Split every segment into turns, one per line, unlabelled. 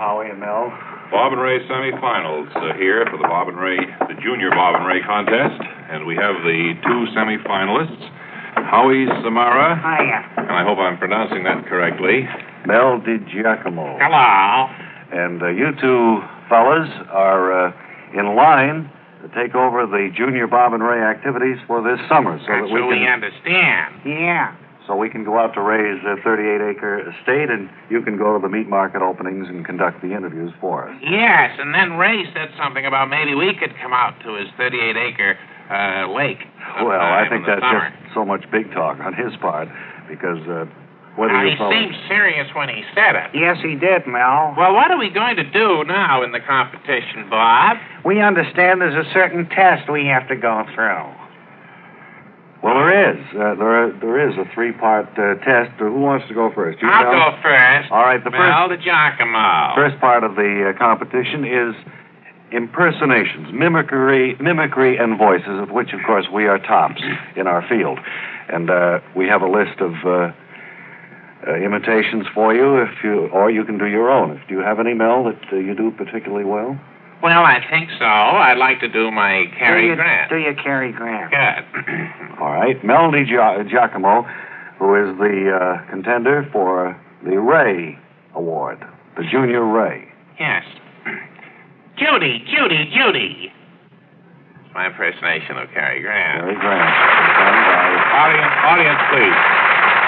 Howie and Mel.
Bob and Ray semifinals here for the Junior Bob and Ray contest. And we have the two semifinalists, Howie Samara.
Hiya.
And I hope I'm pronouncing that correctly.
Mel DiGiacomo.
Hello.
And you two fellas are in line to take over the Junior Bob and Ray activities for this summer. So
That's
that we
understand. Yeah.
So we can go out to Ray's 38-acre estate, and you can go to the meat market openings and conduct the interviews for us.
Yes, and then Ray said something about maybe we could come out to his 38-acre lake.
Well, I think that's
summer.
just so much big talk on his part, because whether you
He seemed serious when he said it. Yes, he did, Mel. Well, what are we going to do now in the competition, Bob? We understand there's a certain test we have to go through.
Well, there is. There is a three-part test. Who wants to go first? You,
I'll
Mel?
go first.
All right, the
Mel DiGiacomo.
first part of the competition is impersonations, mimicry and voices, of which, of course, we are tops in our field. And we have a list of imitations for you, or you can do your own. Do you have any, Mel, that you do particularly well?
Well, I think so. I'd like to do my Cary Grant.
Do your Cary Grant.
Good.
All right. Mel DiGiacomo, who is the contender for the Ray Award, the Junior Ray.
Yes. Judy. My impersonation of Cary Grant.
Cary Grant.
Audience, please.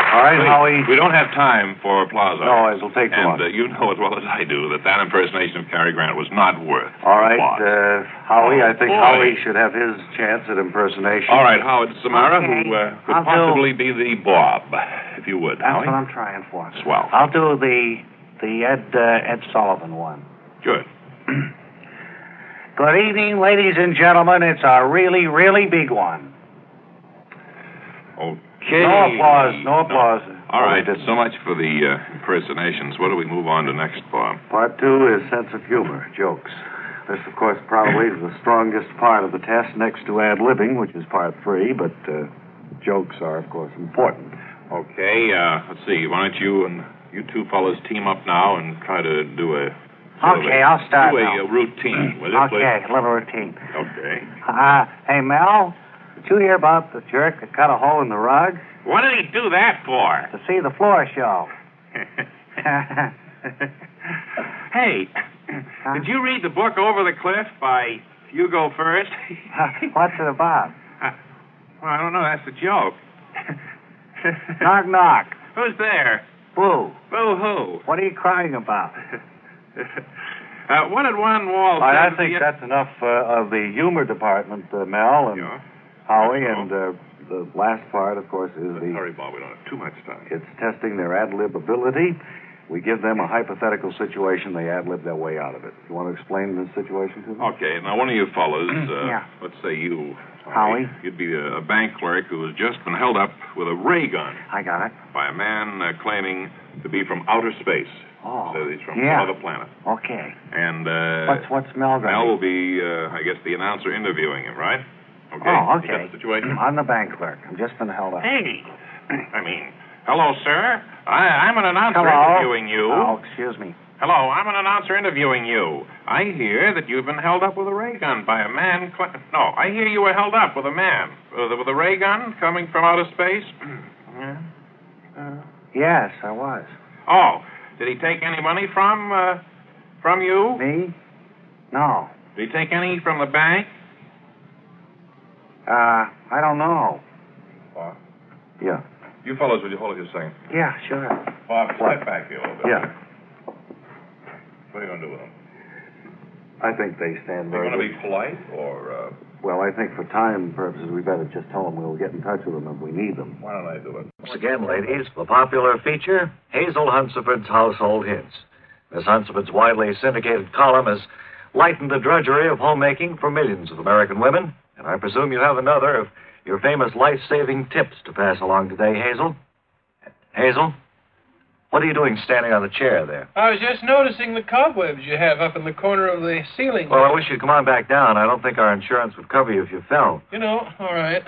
All right,
Please.
Howie.
We don't have time for applause.
No, it'll take too long.
And you know as well as I do that impersonation of Cary Grant was not worth
All right,
applause.
Howie, I think
boy.
Howie should have his chance at impersonation.
All right, Howard Samara,
Okay.
who could
I'll
possibly be the Bob, if you would.
That's
Howie?
what I'm trying for.
Swell.
I'll do the Ed Sullivan one.
Good.
Good evening, ladies and gentlemen. It's a really, really big one.
Okay.
No applause.
All right, so much for the impersonations. What do we move on to next, Bob?
Part two is sense of humor, jokes. This, of course, probably is the strongest part of the test next to ad-libbing, which is part three, but jokes are, of course, important.
Okay, let's see. Why don't you two fellas team up now and try to do a...
Okay, I'll start
Do
now.
a routine, will you, please?
Okay, a little routine.
Okay.
Hey, Mel, did you hear about the jerk that cut a hole in the rug?
What did he do that for?
To see the floor show.
Hey, did you read the book Over the Cliff by You Go First?
What's it about?
Well, I don't know. That's a joke.
Knock, knock.
Who's there?
Boo.
Boo-hoo.
What are you crying about?
What did one wall say?
I think that's enough of the humor department, Mel and Howie, and the last part, of course, is
Hurry, Bob. We don't have too much time.
It's testing their ad-lib ability. We give them a hypothetical situation. They ad-lib their way out of it. You want to explain the situation to them?
Okay, now one of you fellas,
Yeah.
let's say you,
Howie?
You'd be a bank clerk who has just been held up with a ray gun
I got it.
by a man claiming to be from outer space.
Oh,
So he's from
yeah.
some other planet.
Okay.
And
What's Mel going
Mel
to
will be, I guess, the announcer interviewing him, right? Okay.
Oh,
You
okay.
got the situation?
I'm the bank clerk. I've just been held up.
Hey. Hello, sir. I'm an announcer
Hello.
interviewing you.
Oh, excuse me.
Hello, I'm an announcer interviewing you. I hear that you've been held up with a ray gun by a man... No, I hear you were held up with a man with a ray gun coming from outer space.
Yes, I was.
Oh, did he take any money from you?
Me? No.
Did he take any from the bank?
I don't know.
Bob?
Yeah.
You fellas, would you hold it a second?
Yeah, sure.
Bob, step back here a little bit.
Yeah.
What are you going to do with him?
I think they stand
Are you
very
going to
good.
be polite, or
Well, I think for time purposes, we better just tell them we'll get in touch with them if we need them.
why don't I do it?
Once again, ladies, the popular feature, Hazel Hunsford's Household Hints. Miss Hunsford's widely syndicated column has lightened the drudgery of homemaking for millions of American women, and I presume you have another of your famous life-saving tips to pass along today, Hazel. Hazel, what are you doing standing on the chair there?
I was just noticing the cobwebs you have up in the corner of the ceiling.
Well, I wish you'd come on back down. I don't think our insurance would cover you if you fell.
You know, all right.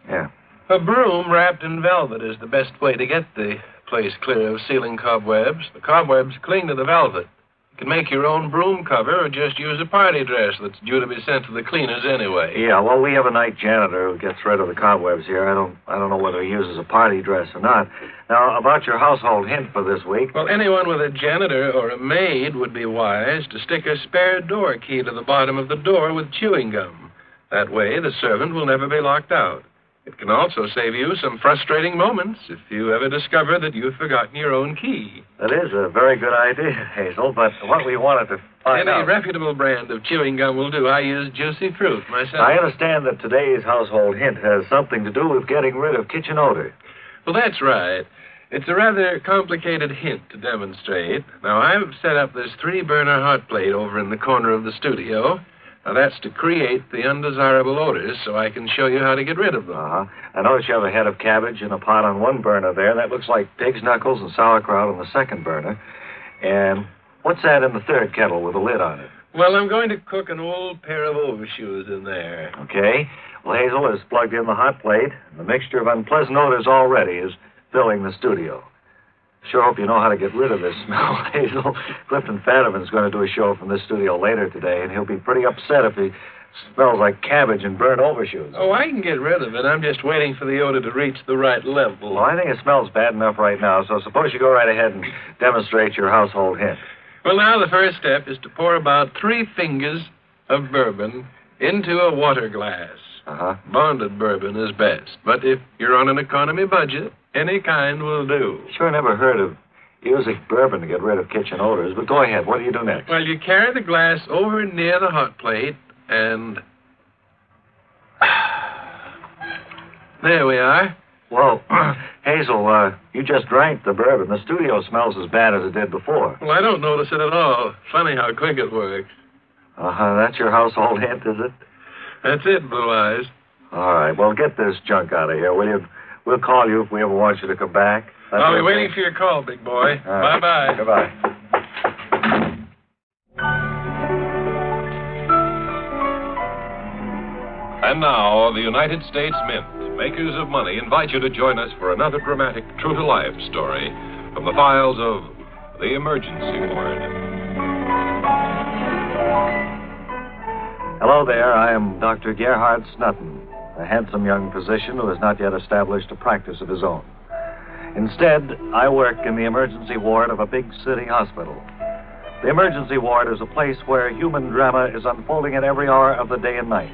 Yeah.
A broom wrapped in velvet is the best way to get the place clear of ceiling cobwebs. The cobwebs cling to the velvet. You can make your own broom cover or just use a party dress that's due to be sent to the cleaners anyway.
Yeah, well, we have a night janitor who gets rid of the cobwebs here. I don't know whether he uses a party dress or not. Now, about your household hint for this week.
Well, anyone with a janitor or a maid would be wise to stick a spare door key to the bottom of the door with chewing gum. That way, the servant will never be locked out. It can also save you some frustrating moments if you ever discover that you've forgotten your own key.
That is a very good idea, Hazel, but what we wanted to find out...
Any reputable brand of chewing gum will do. I use Juicy Fruit myself.
I understand that today's household hint has something to do with getting rid of kitchen odor.
Well, that's right. It's a rather complicated hint to demonstrate. Now, I've set up this 3-burner hot plate over in the corner of the studio. Now, that's to create the undesirable odors so I can show you how to get rid of them.
Uh-huh. I notice you have a head of cabbage in a pot on one burner there. That looks like pig's knuckles and sauerkraut on the second burner. And what's that in the third kettle with a lid on it?
Well, I'm going to cook an old pair of overshoes in there.
Okay. Well, Hazel has plugged in the hot plate, and the mixture of unpleasant odors already is filling the studio. Sure hope you know how to get rid of this smell, Hazel. Clifton Fadiman's going to do a show from this studio later today, and he'll be pretty upset if he smells like cabbage and burnt overshoes.
Oh, I can get rid of it. I'm just waiting for the odor to reach the right level.
Well, I think it smells bad enough right now, so suppose you go right ahead and demonstrate your household hint.
Well, now the first step is to pour about 3 fingers of bourbon into a water glass.
Uh-huh.
Bonded bourbon is best, but if you're on an economy budget, any kind will do.
Sure never heard of using bourbon to get rid of kitchen odors, but go ahead. What do you do next?
Well, you carry the glass over near the hot plate, and... there we are.
Whoa. Hazel, you just drank the bourbon. The studio smells as bad as it did before.
Well, I don't notice it at all. Funny how quick it works.
Uh-huh. That's your household hint, is it?
That's it, Blue Eyes.
All right. Well, get this junk out of here, will you? We'll call you if we ever want you to come back.
I'll be waiting for your call, big boy.
Right.
Bye-bye.
Goodbye.
And now, the United States Mint, makers of money, invite you to join us for another dramatic, true-to-life story from the files of the Emergency Ward.
Hello there. I am Dr. Gerhard Snutton, a handsome young physician who has not yet established a practice of his own. Instead, I work in the emergency ward of a big city hospital. The emergency ward is a place where human drama is unfolding at every hour of the day and night.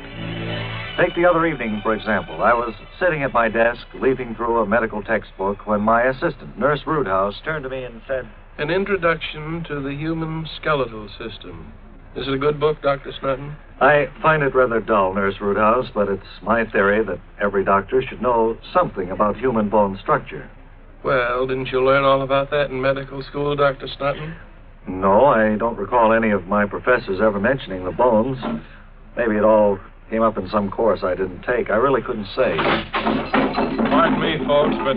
Take the other evening, for example. I was sitting at my desk, leafing through a medical textbook, when my assistant, Nurse Roothouse, turned to me and said,
An Introduction to the Human Skeletal System. Is it a good book, Dr. Snutton?
I find it rather dull, Nurse Roothouse, but it's my theory that every doctor should know something about human bone structure.
Well, didn't you learn all about that in medical school, Dr. Snutton?
No, I don't recall any of my professors ever mentioning the bones. Maybe it all came up in some course I didn't take. I really couldn't say.
Pardon me, folks, but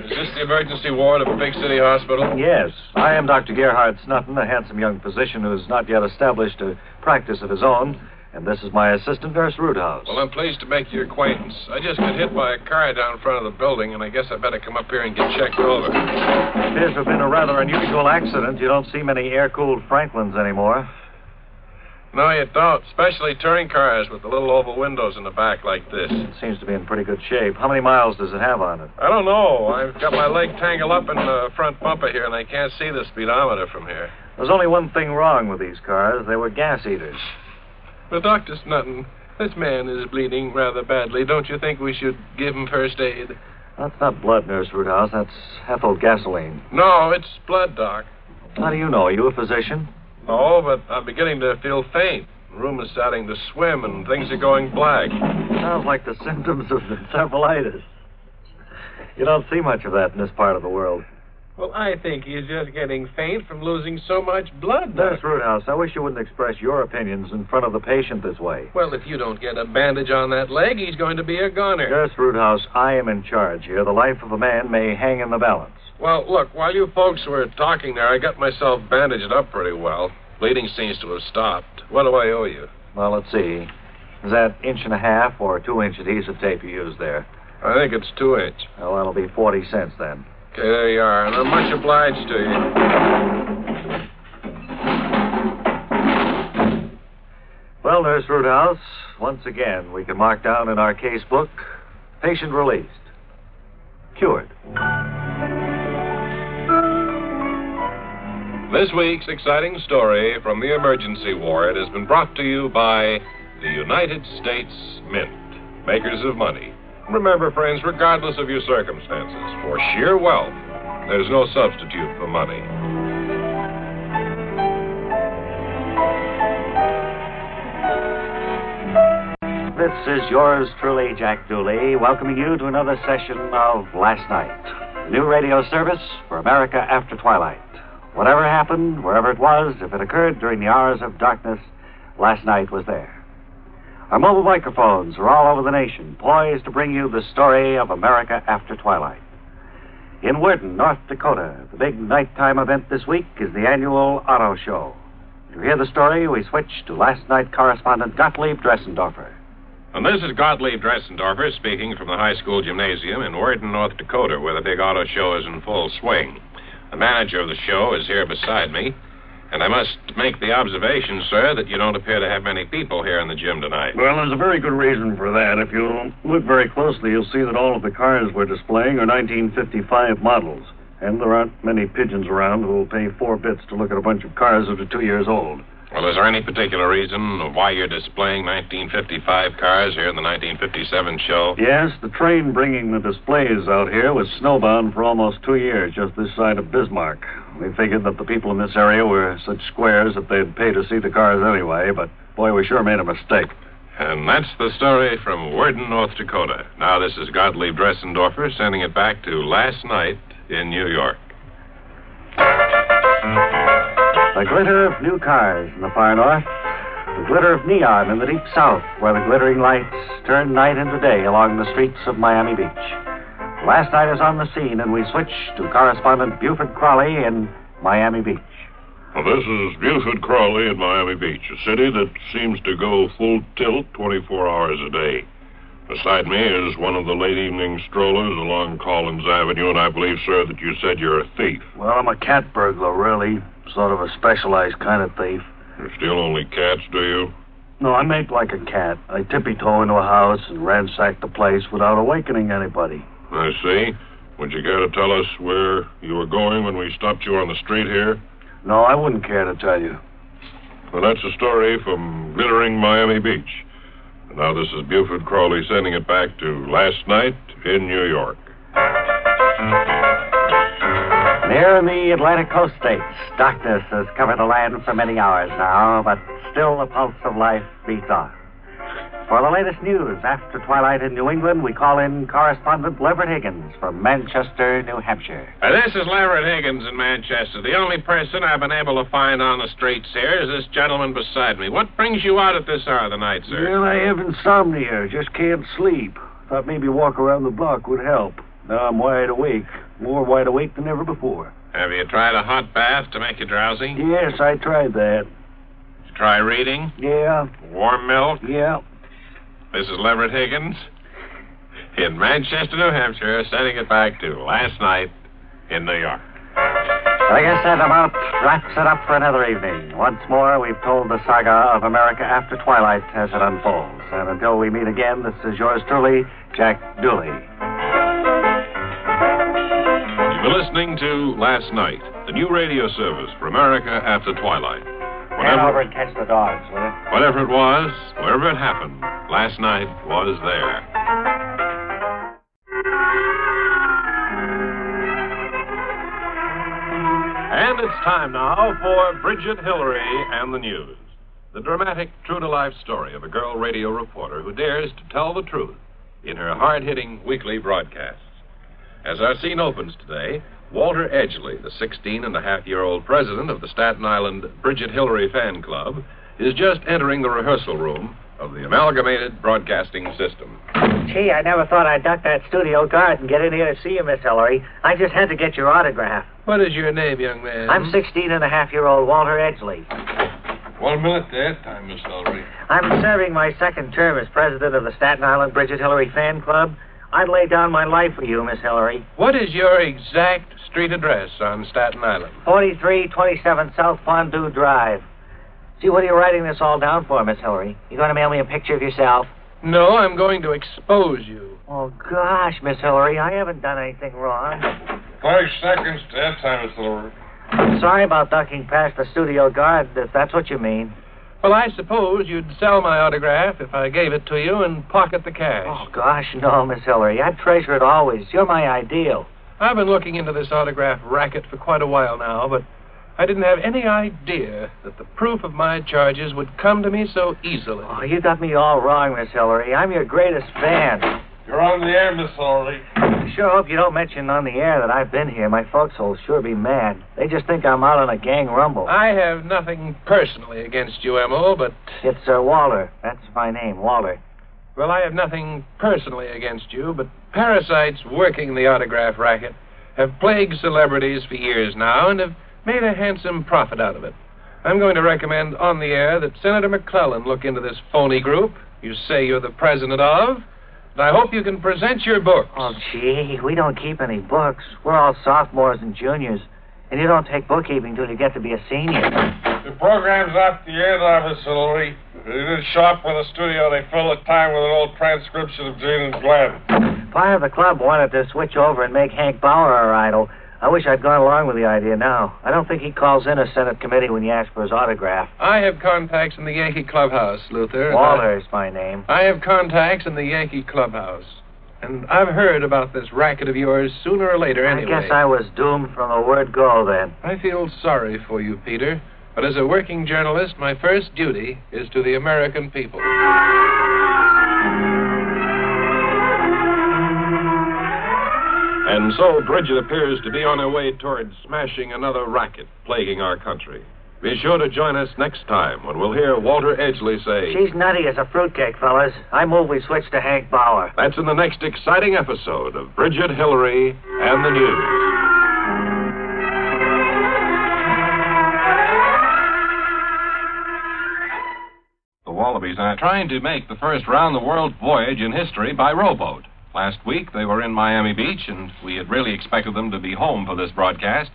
is this the emergency ward of a big city hospital?
Yes. I am Dr. Gerhard Snutton, a handsome young physician who has not yet established a practice of his own. And this is my assistant, Nurse Roothouse.
Well, I'm pleased to make your acquaintance. I just got hit by a car down in front of the building, and I guess I better come up here and get checked over.
It appears to have been a rather unusual accident. You don't see many air-cooled Franklins anymore.
No, you don't, especially touring cars with the little oval windows in the back like this.
It seems to be in pretty good shape. How many miles does it have on it?
I don't know. I've got my leg tangled up in the front bumper here, and I can't see the speedometer from here.
There's only one thing wrong with these cars. They were gas eaters.
Well, Dr. Snutton, this man is bleeding rather badly. Don't you think we should give him first aid?
That's not blood, Nurse Roothouse. That's ethyl gasoline.
No, it's blood, Doc.
How do you know? Are you a physician?
No, but I'm beginning to feel faint. The room is starting to swim, and things are going black.
Sounds like the symptoms of encephalitis. You don't see much of that in this part of the world.
Well, I think he's just getting faint from losing so much blood,
Nurse Roothouse, I wish you wouldn't express your opinions in front of the patient this way.
Well, if you don't get a bandage on that leg, he's going to be a goner.
Nurse Roothouse, I am in charge here. The life of a man may hang in the balance.
Well, look, while you folks were talking there, I got myself bandaged up pretty well. Bleeding seems to have stopped. What do I owe you?
Well, let's see. Is that 1.5 or 2-inch adhesive tape you used there?
I think it's 2-inch.
Well, that'll be 40 cents then.
Okay, there you are, and I'm much obliged to you.
Well, nurse Roothouse, once again, we can mark down in our case book, patient released. Cured.
This week's exciting story from the emergency ward has been brought to you by the United States Mint, makers of money. Remember, friends, regardless of your circumstances, for sheer wealth, there's no substitute for money.
This is yours truly, Jack Dooley, welcoming you to another session of Last Night, the new radio service for America after twilight. Whatever happened, wherever it was, if it occurred during the hours of darkness, Last Night was there. Our mobile microphones are all over the nation, poised to bring you the story of America after twilight. In Worden, North Dakota, the big nighttime event this week is the annual auto show. To hear the story, we switch to Last Night correspondent Gottlieb Dressendorfer.
And this is Gottlieb Dressendorfer speaking from the high school gymnasium in Worden, North Dakota, where the big auto show is in full swing. The manager of the show is here beside me, and I must make the observation, sir, that you don't appear to have many people here in the gym tonight.
Well, there's a very good reason for that. If you look very closely, you'll see that all of the cars we're displaying are 1955 models. And there aren't many pigeons around who will pay 4 bits to look at a bunch of cars that are 2 years old.
Well, is there any particular reason why you're displaying 1955 cars here in the 1957 show?
Yes, the train bringing the displays out here was snowbound for almost 2 years, just this side of Bismarck. We figured that the people in this area were such squares that they'd pay to see the cars anyway, but boy, we sure made a mistake.
And that's the story from Worden, North Dakota. Now, this is Gottlieb Dressendorfer sending it back to Last Night in New York.
The glitter of new cars in the far north, the glitter of neon in the deep south, where the glittering lights turn night into day along the streets of Miami Beach. Last Night is on the scene, and we switch to correspondent Buford Crawley in Miami Beach.
Well, this is Buford Crawley in Miami Beach, a city that seems to go full tilt 24 hours a day. Beside me is one of the late evening strollers along Collins Avenue, and I believe, sir, that you said you're a thief.
Well, I'm a cat burglar, really. Sort of a specialized kind of thief.
You steal only cats, do you?
No, I make like a cat. I tippy-toe into a house and ransack the place without awakening anybody.
I see. Would you care to tell us where you were going when we stopped you on the street here?
No, I wouldn't care to tell you.
Well, that's a story from glittering Miami Beach. And now this is Buford Crawley sending it back to Last Night in New York.
Near in the Atlantic coast states, darkness has covered the land for many hours now, but still the pulse of life beats on. For the latest news after twilight in New England, we call in correspondent Leverett Higgins from Manchester, New Hampshire.
This is Leverett Higgins in Manchester. The only person I've been able to find on the streets here is this gentleman beside me. What brings you out at this hour of the night, sir?
Well, I have insomnia. Just can't sleep. Thought maybe walk around the block would help. Now I'm wide awake. More wide awake than ever before.
Have you tried a hot bath to make you drowsy?
Yes, I tried that.
Did you try reading?
Yeah.
Warm milk?
Yeah.
This is Leverett Higgins in Manchester, New Hampshire, sending it back to Last Night in New York.
I guess that about wraps it up for another evening. Once more, we've told the saga of America after twilight as it unfolds. And until we meet again, this is yours truly, Jack Dooley.
You're listening to Last Night, the new radio service for America after twilight.
Get over and catch the dogs, will you?
Whatever it was, wherever it happened, Last Night was there. And it's time now for Bridget Hillary and the news. The dramatic, true-to-life story of a girl radio reporter who dares to tell the truth in her hard-hitting weekly broadcasts. As our scene opens today, Walter Edgley, the 16-and-a-half-year-old president of the Staten Island Bridget Hillary Fan Club, is just entering the rehearsal room of the Amalgamated Broadcasting System.
Gee, I never thought I'd duck that studio guard and get in here to see you, Miss Hillary. I just had to get your autograph.
What is your name, young man?
I'm 16-and-a-half-year-old Walter Edgley.
1 minute there, time, Miss Hillary.
I'm serving my second term as president of the Staten Island Bridget Hillary Fan Club. I'd lay down my life for you, Miss Hillary.
What is your exact street address on Staten Island?
4327 South Fondue Drive. Gee, what are you writing this all down for, Miss Hillary? You going to mail me a picture of yourself?
No, I'm going to expose you.
Oh, gosh, Miss Hillary, I haven't done anything wrong.
5 seconds to that time, Mr. Hillary.
Sorry about ducking past the studio guard, if that's what you mean.
Well, I suppose you'd sell my autograph if I gave it to you and pocket the cash.
Oh, gosh, no, Miss Hillary. I'd treasure it always. You're my ideal.
I've been looking into this autograph racket for quite a while now, but I didn't have any idea that the proof of my charges would come to me so easily.
Oh, you got me all wrong, Miss Hillary. I'm your greatest fan.
You're on the air, Miss Hillary.
I sure hope you don't mention on the air that I've been here. My folks will sure be mad. They just think I'm out on a gang rumble.
I have nothing personally against you, Emil, but...
It's Walter. That's my name, Walter.
Well, I have nothing personally against you, but parasites working the autograph racket have plagued celebrities for years now and have made a handsome profit out of it. I'm going to recommend on the air that Senator McClellan look into this phony group you say you're the president of, and I hope you can present your books.
Oh, gee, we don't keep any books. We're all sophomores and juniors, and you don't take bookkeeping till you get to be a senior.
The program's off the air now, Miss Hillary. If you didn't show up for the studio, they fill the time with an old transcription of Jane and Glenn.
Part of the club wanted to switch over and make Hank Bauer our idol. I wish I'd gone along with the idea now. I don't think he calls in a Senate committee when you ask for his autograph.
I have contacts in the Yankee Clubhouse, Luther.
Walter is my name.
I have contacts in the Yankee Clubhouse. And I've heard about this racket of yours sooner or later anyway.
I guess I was doomed from the word go then.
I feel sorry for you, Peter. But as a working journalist, my first duty is to the American people. And so Bridget appears to be on her way toward smashing another racket plaguing our country. Be sure to join us next time when we'll hear Walter Edgley say...
She's nutty as a fruitcake, fellas. I move we switch to Hank Bauer.
That's in the next exciting episode of Bridget Hillary and the News. The Wallabies are trying to make the first round-the-world voyage in history by rowboat. Last week, they were in Miami Beach, and we had really expected them to be home for this broadcast.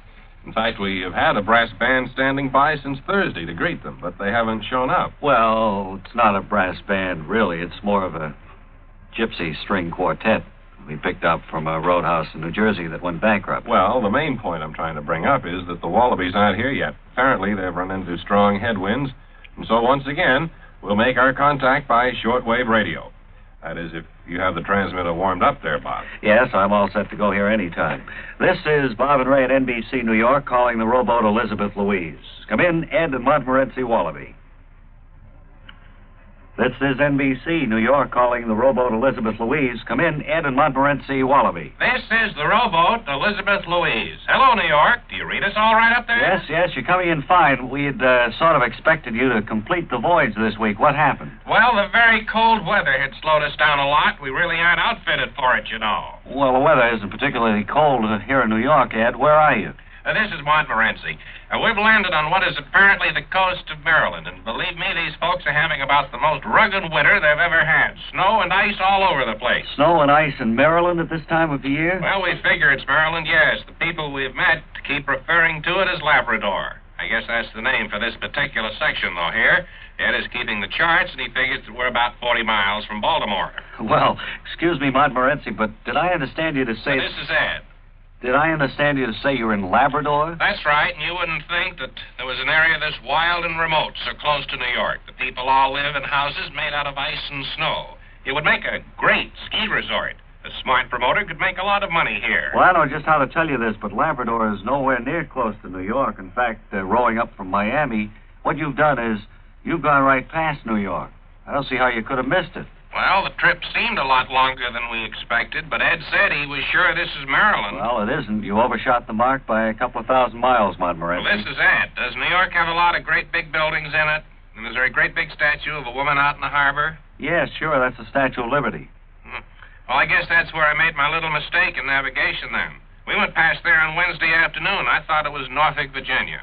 In fact, we have had a brass band standing by since Thursday to greet them, but they haven't shown up.
Well, it's not a brass band, really. It's more of a gypsy string quartet we picked up from a roadhouse in New Jersey that went bankrupt.
Well, the main point I'm trying to bring up is that the Wallabies aren't here yet. Apparently, they've run into strong headwinds, and so once again, we'll make our contact by shortwave radio. That is, if you have the transmitter warmed up there, Bob.
Yes, I'm all set to go here any time. This is Bob and Ray at NBC New York calling the rowboat Elizabeth Louise. Come in, Ed and Montmorency Wallaby. This is NBC New York calling the rowboat Elizabeth Louise. Come in, Ed and Montmorency Wallaby.
This is the rowboat Elizabeth Louise. Hello, New York. Do you read us all right up there?
Yes, you're coming in fine. We'd sort of expected you to complete the voyage this week. What happened?
Well, the very cold weather had slowed us down a lot. We really aren't outfitted for it, you know.
Well, the weather isn't particularly cold here in New York, Ed. Where are you?
This is Montmorency. We've landed on what is apparently the coast of Maryland, and believe me, these folks are having about the most rugged winter they've ever had. Snow and ice all over the place.
Snow and ice in Maryland at this time of the year?
Well, we figure it's Maryland, yes. The people we've met keep referring to it as Labrador. I guess that's the name for this particular section, though, here. Ed is keeping the charts, and he figures that we're about 40 miles from Baltimore.
Well, excuse me, Montmorency, but did I understand you to say...
This is Ed.
Did I understand you to say you're in Labrador?
That's right, and you wouldn't think that there was an area this wild and remote so close to New York. The people all live in houses made out of ice and snow. It would make a great ski resort. A smart promoter could make a lot of money here.
Well, I don't know just how to tell you this, but Labrador is nowhere near close to New York. In fact, rowing up from Miami, what you've done is you've gone right past New York. I don't see how you could have missed it.
Well, the trip seemed a lot longer than we expected, but Ed said he was sure this is Maryland.
Well, it isn't. You overshot the mark by a couple of thousand miles, Montmorency.
Well, this is Ed. Does New York have a lot of great big buildings in it? And is there a great big statue of a woman out in the harbor?
Yes, sure. That's the Statue of Liberty.
Well, I guess that's where I made my little mistake in navigation then. We went past there on Wednesday afternoon. I thought it was Norfolk, Virginia.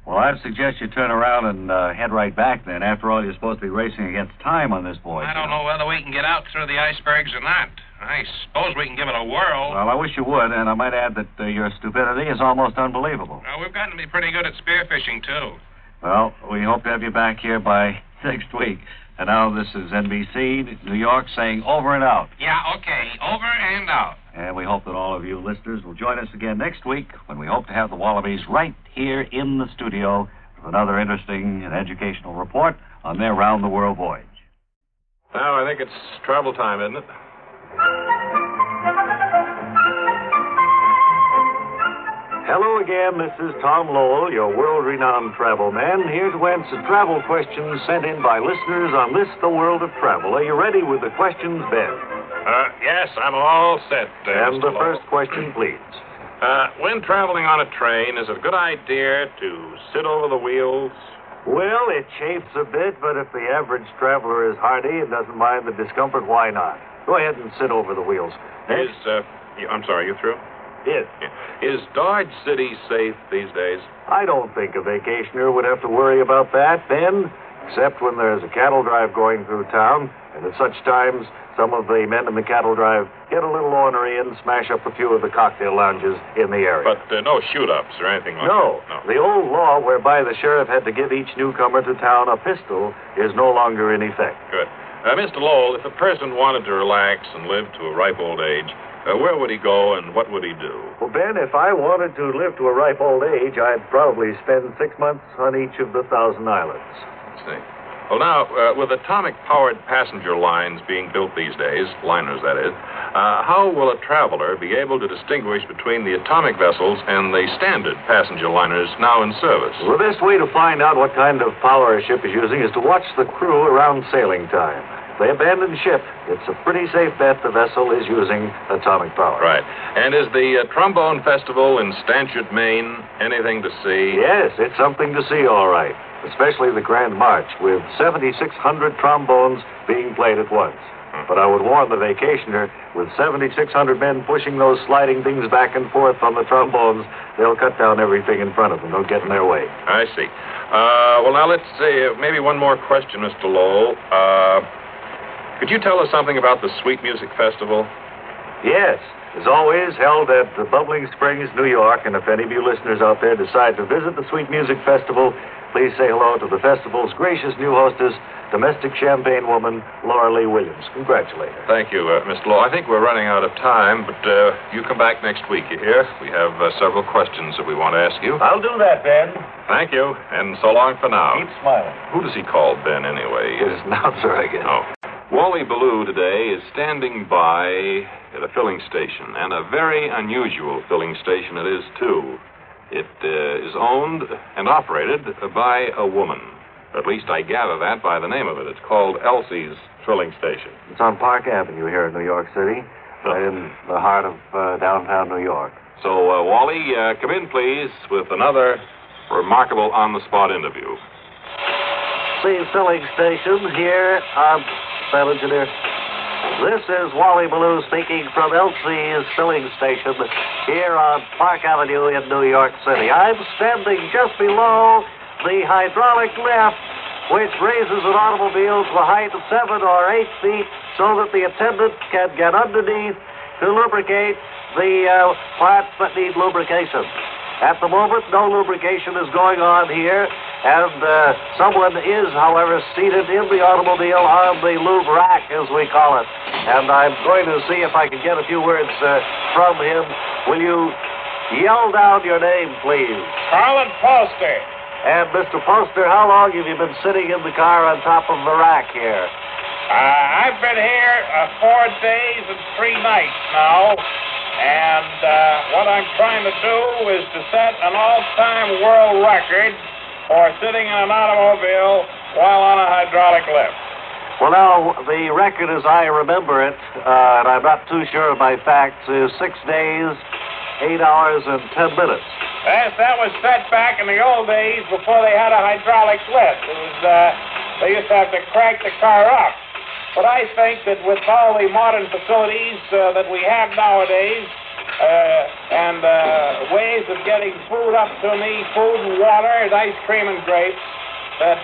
Well, I'd suggest you turn around and head right back then. After all, you're supposed to be racing against time on this voyage.
I don't know whether we can get out through the icebergs or not. I suppose we can give it a whirl.
Well, I wish you would, and I might add that your stupidity is almost unbelievable.
Well, we've gotten to be pretty good at spearfishing, too.
Well, we hope to have you back here by next week. And now this is NBC, New York, saying over and out.
Yeah, okay. Over and out.
And we hope that all of you listeners will join us again next week when we hope to have the Wallabies right here in the studio with another interesting and educational report on their round-the-world voyage.
Now, I think it's travel time, isn't it?
Hello again, this is Tom Lowell, your world-renowned travel man, here to answer travel questions sent in by listeners on This the World of Travel. Are you ready with the questions, Ben?
Yes, I'm all set.
And
Mr.
the
Lowell.
first question, please.
When traveling on a train, is it a good idea to sit over the wheels?
Well, it chafes a bit, but if the average traveler is hardy and doesn't mind the discomfort, why not? Go ahead and sit over the wheels.
I'm sorry, you through?
Yes.
Is Dodge City safe these days?
I don't think a vacationer would have to worry about that, Ben, except when there's a cattle drive going through town, and at such times, some of the men in the cattle drive get a little ornery and smash up a few of the cocktail lounges in the area.
But no shoot-ups or anything like
No.
that? No.
The old law whereby the sheriff had to give each newcomer to town a pistol is no longer in effect.
Good. Mr. Lowell, if a person wanted to relax and live to a ripe old age, where would he go and what would he do?
Well, Ben, if I wanted to live to a ripe old age, I'd probably spend 6 months on each of the 1,000 islands.
Let's see. Well, now, with atomic-powered passenger lines being built these days, liners that is, how will a traveler be able to distinguish between the atomic vessels and the standard passenger liners now in service?
Well, the best way to find out what kind of power a ship is using is to watch the crew around sailing time. If they abandon ship, it's a pretty safe bet the vessel is using atomic power.
Right. And is the Trombone Festival in Stanchart, Maine, anything to see?
Yes, it's something to see, all right. Especially the Grand March, with 7,600 trombones being played at once. But I would warn the vacationer, with 7,600 men pushing those sliding things back and forth on the trombones, they'll cut down everything in front of them. They'll get in their way.
I see. Well, now let's see. Maybe one more question, Mr. Lowell. Could you tell us something about the Sweet Music Festival?
Yes. As always, held at the Bubbling Springs, New York. And if any of you listeners out there decide to visit the Sweet Music Festival, please say hello to the festival's gracious new hostess, domestic champagne woman, Laura Lee Williams. Congratulate her.
Thank you, Mr. Lowell. I think we're running out of time, but you come back next week, you hear? We have several questions that we want to ask you.
I'll do that, Ben.
Thank you, and so long for now.
Keep smiling.
Who does he call Ben, anyway?
His announcer, I guess.
Oh. Wally Ballou today is standing by at a filling station, and a very unusual filling station it is, too. It is owned and operated by a woman. At least I gather that by the name of it. It's called Elsie's Filling Station.
It's on Park Avenue here in New York City, right in the heart of downtown New York.
So, Wally, come in, please, with another remarkable on-the-spot interview.
Elsie's Filling Station here on Sam Engineer. This is Wally Ballou speaking from Elsie's Filling Station here on Park Avenue in New York City. I'm standing just below the hydraulic lift, which raises an automobile to a height of 7 or 8 feet so that the attendant can get underneath to lubricate the parts that need lubrication. At the moment, no lubrication is going on here, and someone is, however, seated in the automobile on the lube rack, as we call it. And I'm going to see if I can get a few words from him. Will you yell down your name, please?
Harlan Poster.
And, Mr. Poster, how long have you been sitting in the car on top of the rack here?
I've been here 4 days and 3 nights now. And what I'm trying to do is to set an all-time world record for sitting in an automobile while on a hydraulic lift.
Well, now, the record as I remember it, and I'm not too sure of my facts, is 6 days, 8 hours, and 10 minutes.
Yes, that was set back in the old days before they had a hydraulic lift. It was, they used to have to crank the car up. But I think that with all the modern facilities that we have nowadays and ways of getting food up to me, food and water and ice cream and grapes, that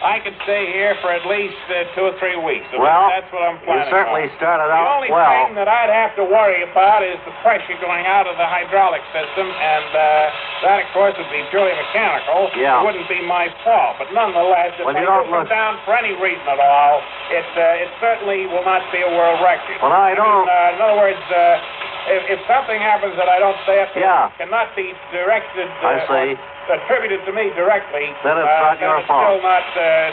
I could stay here for at least 2 or 3 weeks.
Well,
that's what I'm planning
you certainly
on.
started
The
out
only
well.
thing that I'd have to worry about is the pressure going out of the hydraulic system, and that, of course, would be purely mechanical.
Yeah.
It wouldn't be my fault. But nonetheless, if
Well,
I
you
do
don't
come
look-
down for any reason at all, it certainly will not be a world record.
Well, I don't...
in other words, if something happens that I don't stay up to,
Yeah.
cannot be directed,
I see.
attributed to me directly,
Then it's not your fault.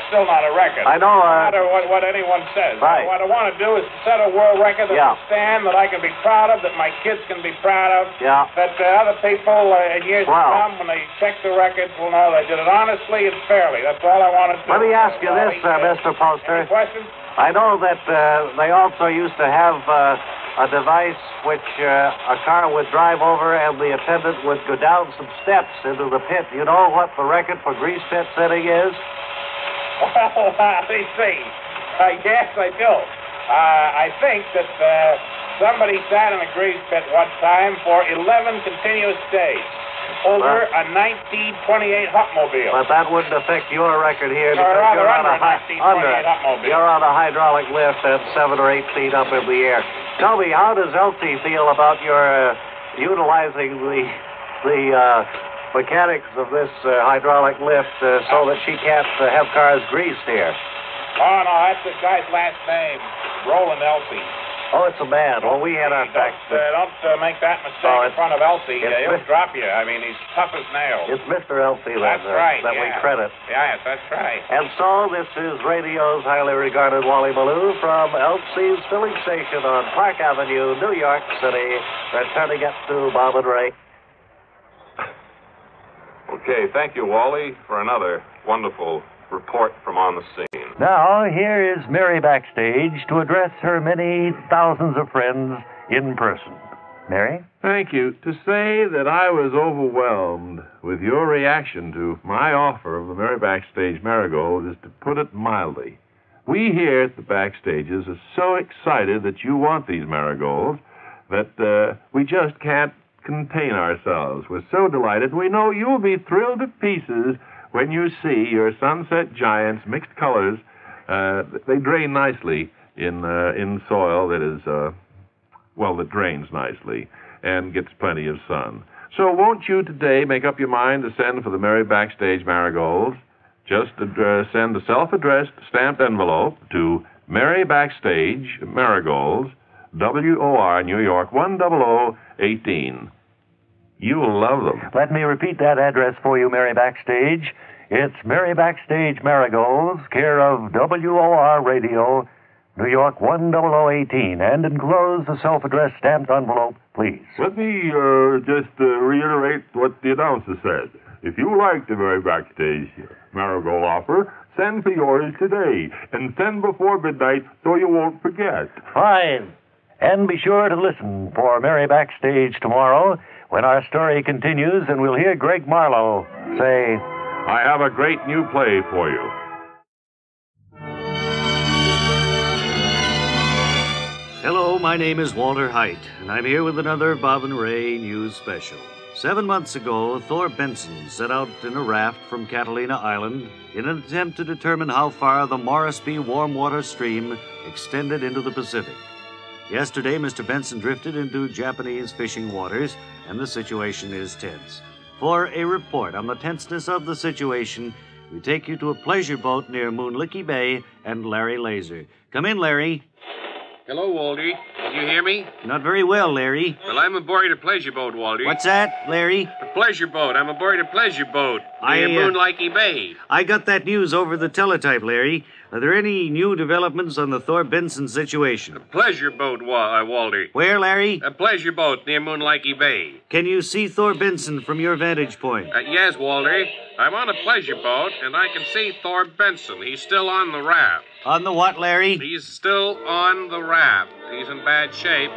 Still not a record.
I know,
No matter what anyone says.
Right.
What I want to do is to set a world record that
Yeah.
will stand, that I can be proud of, that my kids can be proud of.
Yeah.
That other people in years
Wow.
to come, when they check the records, will know they did it honestly and fairly. That's all I want to do.
Let me ask you this, Mr. Poster.
Any questions?
I know that they also used to have a device which a car would drive over and the attendant would go down some steps into the pit. You know what the record for grease pit setting is?
Well, let me see. Yes, I do. I think that somebody sat in a grease pit one time for 11 continuous days over a 1928 Hupmobile.
But that wouldn't affect your record here
Or
because
rather
you're on
under
a
a 1928 Hupmobile.
you're on a hydraulic lift at 7 or 8 feet up in the air. Tell me, how does Elsie feel about your utilizing the mechanics of this hydraulic lift so that she can't have cars greased here?
Oh, no, that's the guy's last name, Roland Elsie.
Oh, it's a man. Well, we had our facts.
Don't make that mistake in front of Elsie. He'll drop you. I mean, he's tough as nails.
It's Mr. Elsie
That's right,
that we
yeah.
credit.
Yes, that's right.
And so this is radio's highly regarded Wally Ballou from Elsie's filling station on Park Avenue, New York City. Returning it to Bob and Ray.
Okay, thank you, Wally, for another wonderful report from on the scene.
Now, here is Mary backstage to address her many thousands of friends in person. Mary?
Thank you. To say that I was overwhelmed with your reaction to my offer of the Mary Backstage Marigold is to put it mildly. We here at the Backstages are so excited that you want these marigolds that we just can't contain ourselves. We're so delighted. We know you'll be thrilled to pieces when you see your Sunset Giants mixed colors. They drain nicely in soil that is, that drains nicely and gets plenty of sun. So won't you today make up your mind to send for the Mary Backstage Marigolds? Just send a self-addressed stamped envelope to Mary Backstage Marigolds, WOR, New York, 10018. You'll love them.
Let me repeat that address for you, Mary Backstage. It's Mary Backstage Marigolds, care of WOR Radio, New York 10018. And enclose the self-addressed stamped envelope, please.
Let me just reiterate what the announcer said. If you like the Mary Backstage Marigold offer, send for yours today. And send before midnight so you won't forget.
Fine. And be sure to listen for Mary Backstage tomorrow when our story continues and we'll hear Greg Marlowe say,
I have a great new play for you.
Hello, my name is Walter Height, and I'm here with another Bob and Ray news special. 7 months ago, Thor Benson set out in a raft from Catalina Island in an attempt to determine how far the Morrisby warm water stream extended into the Pacific. Yesterday, Mr. Benson drifted into Japanese fishing waters, and the situation is tense. For a report on the tenseness of the situation, we take you to a pleasure boat near Moonlicky Bay and Larry Laser. Come in, Larry.
Hello, Waldy. Can you hear me?
Not very well, Larry.
Well, I'm aboard a pleasure boat, Waldy.
What's that, Larry?
A pleasure boat. I'm aboard a pleasure boat near Moonlicky Bay.
I got that news over the teletype, Larry. Are there any new developments on the Thor Benson situation?
A pleasure boat, Waldy.
Where, Larry?
A pleasure boat near Moonlicky Bay.
Can you see Thor Benson from your vantage point?
Yes, Waldy. I'm on a pleasure boat, and I can see Thor Benson. He's still on the raft.
On the what, Larry?
He's still on the raft. He's in bad shape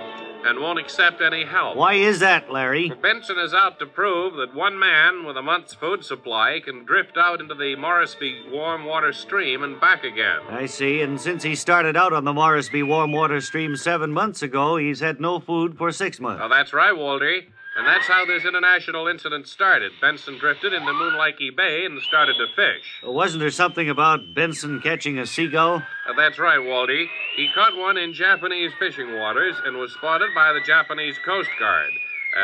and won't accept any help.
Why is that, Larry?
Benson is out to prove that one man with a month's food supply can drift out into the Morrisby warm water stream and back again.
I see, and since he started out on the Morrisby warm water stream 7 months ago, he's had no food for 6 months.
Oh, that's right, Waldy.
And that's how this international incident started. Benson drifted into Moonlikey Bay and started to fish.
Wasn't there something about Benson catching a seagull?
That's right, Waldy. He caught one in Japanese fishing waters and was spotted by the Japanese Coast Guard.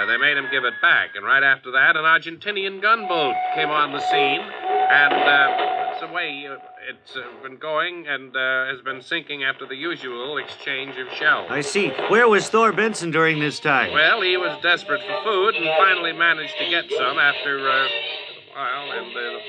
They made him give it back, and right after that, an Argentinian gunboat came on the scene, and that's the way it's been going and has been sinking after the usual exchange of shells.
I see. Where was Thor Benson during this time?
Well, he was desperate for food and finally managed to get some after a while, and the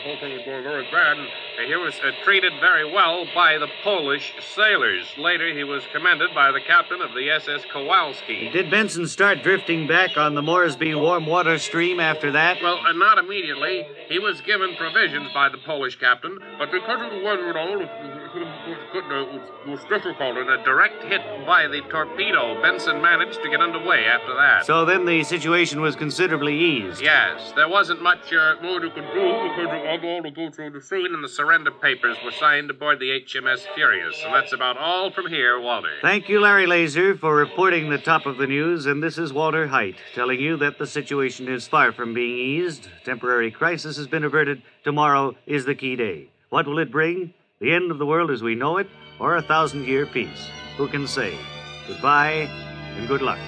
whole thing was going very bad, and he was treated very well by the Polish sailors. Later, he was commended by the captain of the SS Kowalski.
Did Benson start drifting back on the Moresby warm water stream after that?
Well, not immediately. He was given provisions by the Polish captain, but because of the weather and all, it was difficult, and a direct hit by the torpedo, Benson managed to get underway after that.
So then the situation was considerably eased.
Yes, there wasn't much more you could do because of all to go through the scene, and the surrender papers were signed aboard the HMS Furious. And that's about all from here, Walter.
Thank you, Larry Laser, for reporting the top of the news, and this is Walter Height, telling you that the situation is far from being eased. Temporary crisis has been averted. Tomorrow is the key day. What will it bring? The end of the world as we know it, or a 1,000-year peace? Who can say? Goodbye, and good luck.